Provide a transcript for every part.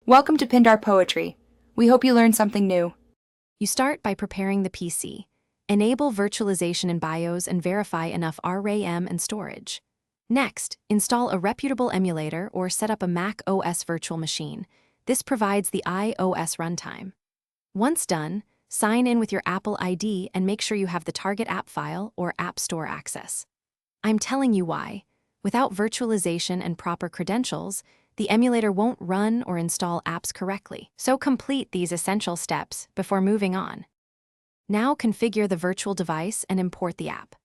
Welcome to Pindar Poetry. We hope you learned something new. You start by preparing the PC. Enable virtualization in BIOS and verify enough RAM and storage. Next, install a reputable emulator or set up a Mac OS virtual machine. This provides the iOS runtime. Once done, sign in with your Apple ID and make sure you have the target app file or App Store access. I'm telling you why. Without virtualization and proper credentials, the emulator won't run or install apps correctly. So complete these essential steps before moving on. Now configure the virtual device and import the app.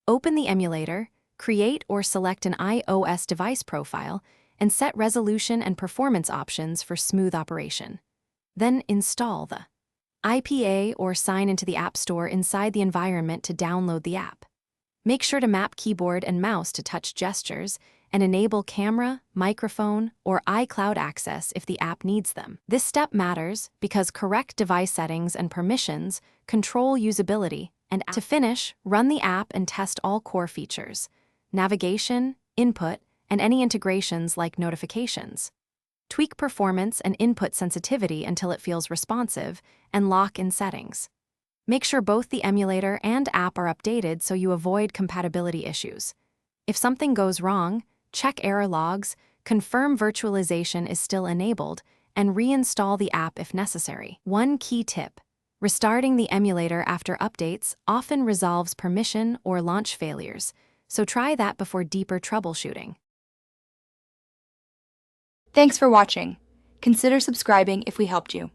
Open the emulator, create or select an iOS device profile, and set resolution and performance options for smooth operation. Then install the IPA or sign into the App Store inside the environment to download the app. Make sure to map keyboard and mouse to touch gestures and enable camera, microphone, or iCloud access if the app needs them. This step matters because correct device settings and permissions control usability, and to finish, run the app and test all core features: navigation, input, and any integrations like notifications. Tweak performance and input sensitivity until it feels responsive, and lock in settings. Make sure both the emulator and app are updated so you avoid compatibility issues. If something goes wrong, check error logs, confirm virtualization is still enabled, and reinstall the app if necessary. One key tip: restarting the emulator after updates often resolves permission or launch failures, so try that before deeper troubleshooting. Thanks for watching. Consider subscribing if we helped you.